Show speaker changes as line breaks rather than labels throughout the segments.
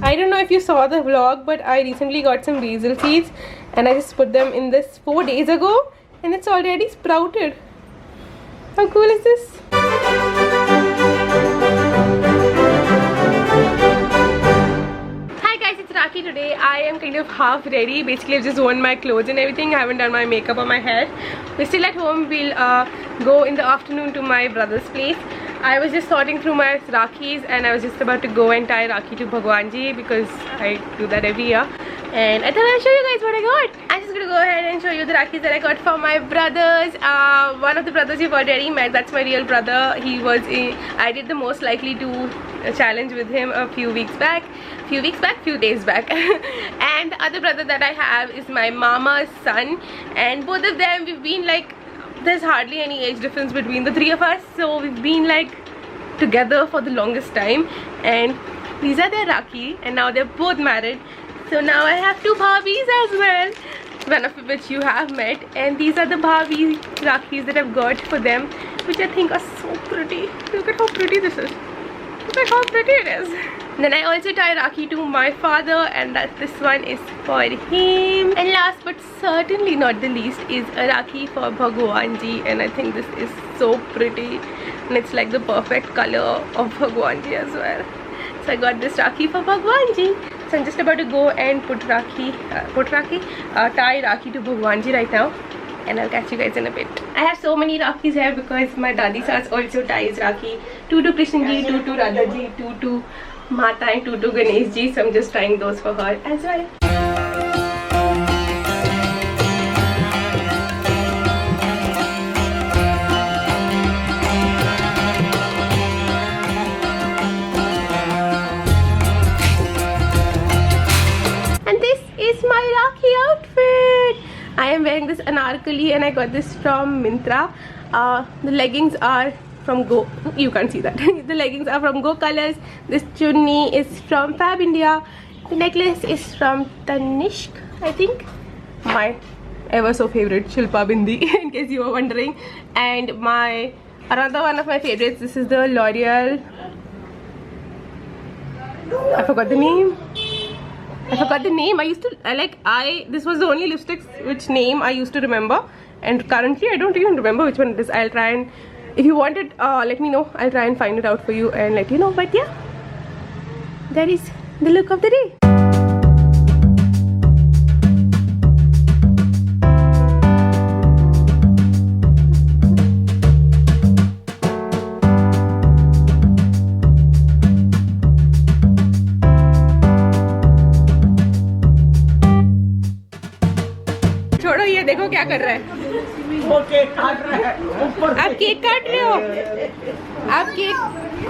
I don't know if you saw the vlog, but I recently got some basil seeds and I just put them in this 4 days ago and it's already sprouted. How cool is this? Hi guys, it's Rakhi. Today I am kind of half ready. Basically I've just worn my clothes and everything. I haven't done my makeup or my hair. We're still at home. We'll go in the afternoon to my brother's place. I was just sorting through my Rakhis and I was just about to go and tie Rakhi to Bhagwan Ji because I do that every year. And I thought I'll show you guys what I got. I'm just gonna go ahead and show you the Rakhis that I got for my brothers. One of the brothers you've already met. That's my real brother. He was I did the most likely to challenge with him a few days back. And the other brother that I have is my mama's son. And both of them, we've been like, there's hardly any age difference between the three of us, so we've been like together for the longest time. And these are their Rakhi, and now they're both married, so now I have two bhabis as well, one of which you have met. And these are the bhabi Rakhis that I've got for them, which I think are so pretty. Look at how pretty this is. Look at how pretty it is. Then I also tie Rakhi to my father, and this one is for him. And last but certainly not the least is a Rakhi for Bhagwan Ji, and I think this is so pretty and it's like the perfect color of Bhagwan Ji as well. So I got this Rakhi for Bhagwan Ji. So I'm just about to go and tie Rakhi to Bhagwan Ji right now, and I'll catch you guys in a bit. I have so many Rakhis here because my Dadi Saas also ties Rakhi. 2 to Krishna Ji, 2 to Radha Ji, 2 to Mata and 2 to Ganesh Ji. So I'm just trying those for her as well. And this is my Rakhi outfit. I am wearing this anarkali and I got this from Myntra. The leggings are from Go. You can't see that. The leggings are from Go Colors. This chunni is from Fab India. The necklace is from Tanishq, I think. My ever so favorite Shilpa Bindi, in case you were wondering. And another one of my favorites. This is the L'Oreal. I forgot the name. This was the only lipstick which name I used to remember, and currently I don't even remember which one it is. I'll try and, if you want it, let me know. I'll try and find it out for you and let you know. But yeah, that is the look of the day. छोड़ो ये, देखो क्या कर रहा है।
वो cake काट रहा है।
आप केक काट रहे हो? आप केक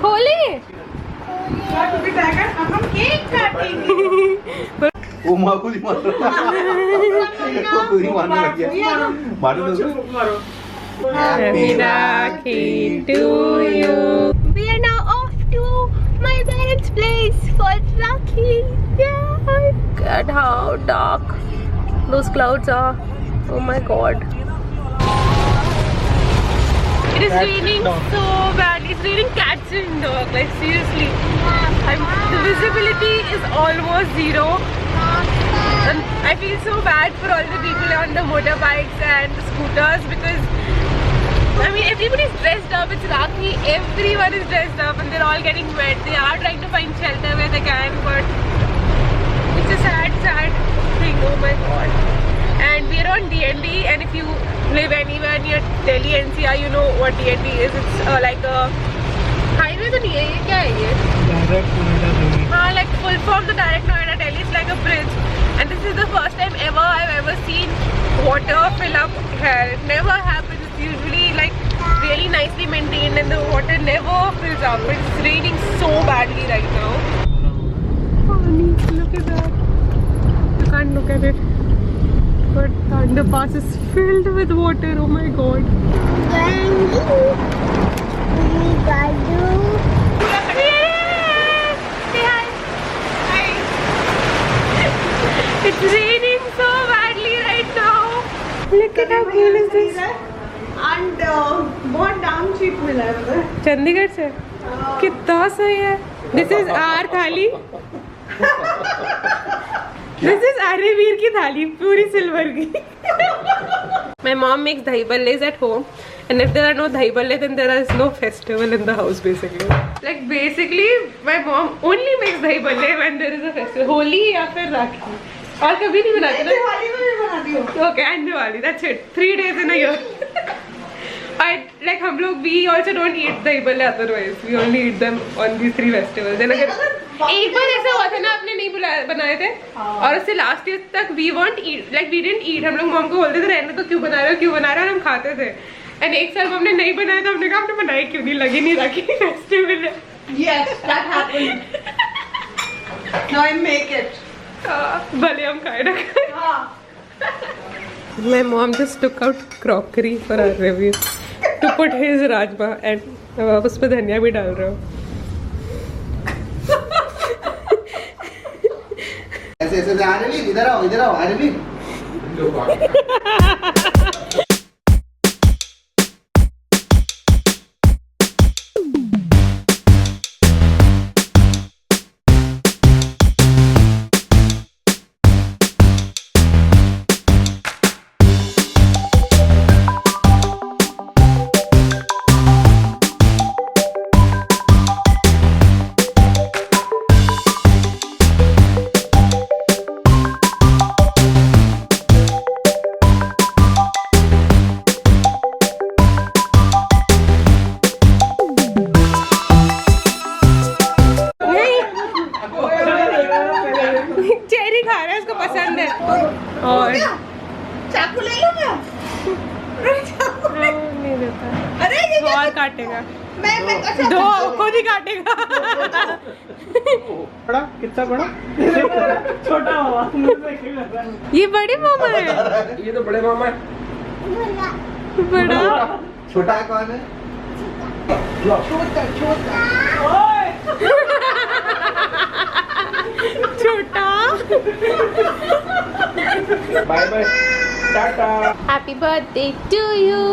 खोले? हम केक काटेंगे।
वो माँ को ही मार रहा है। वो खुद ही मारने लग गया। मारो तो।
Happy Rakhi to you. We are now off to my parents' place for Rakhi. Yeah. God, how dark those clouds are. Oh my god. It is raining so bad. It's raining cats and dogs, like seriously. The visibility is almost zero. And I feel so bad for all the people on the motorbikes and the scooters because I mean everybody's dressed up. It's Rakhi. Everyone is dressed up and they're all getting wet. They are trying to find shelter where they can, but it's a sad thing. Oh my god. And we are on DND, and if you live anywhere near Delhi NCR, you know what DND is. It's like a highway तो नहीं है ये, क्या है ये? Direct Noida Delhi. हाँ, like full form the Direct Noida Delhi. It's like a bridge, and this is the first time I've ever seen water fill up here. It never happens. It's usually like really nicely maintained, and the water never fills up. But it's raining so badly right now. Oh, look at that. You can't look at it. But the underpass is filled with water. Oh my god. It's raining so badly right now. Look at how cool is this.
And बहुत दाम cheap मिला है
चंडीगढ़ से कितना सही है. This is our थाली. This is Aryaveer की थाली पूरी सिल्वर की. My mom makes dahi balles at home, and if there are no dahi balle, then there is no festival in the house basically. Like basically, my mom only makes dahi balle when there is a festival, Holi या फिर राखी. और कभी नहीं बनाती ना.
दिवाली में भी बनाती हूँ.
Okay, and Diwali. That's it. 3 days in a year. Like हम लोग we also don't eat dahi balle otherwise. We only eat them on these 3 festivals. And अगर एक बार ऐसा हुआ था ना, आपने नहीं बनाए थे और उससे लास्ट ईयर तक we won't eat, like we didn't eat. हम लोग मॉम को बोलते थे रहने तो क्यों बना रहे हो और हम खाते थे. And एक साल हमने नहीं बनाया तो हमने कहा आपने बनाई क्यों नहीं, लगी नहीं राखी फेस्टिवल है.
Yes, that happened. Now I make it.
भले हम खाए ना खाए.
हाँ.
My mom just took out crockery for our review to put his rajma and अब आप उस पर धनिया भी डाल रहे हो.
ऐसे ऐसे आरवी इधर आओ आरवी.
चेरी खा रहा है, उसको पसंद है. और
चाकू ले लो क्या?
नहीं देता.
अरे ये क्या?
और काटेगा.
मैं अच्छा.
दो खुद ही काटेगा.
बड़ा कितना बड़ा छोटा हुआ.
ये बड़े मामा है.
ये तो बड़े मामा है.
बड़ा
छोटा कौन है?
छोटा
छोटा.
Bye bye tata.
Happy birthday to you.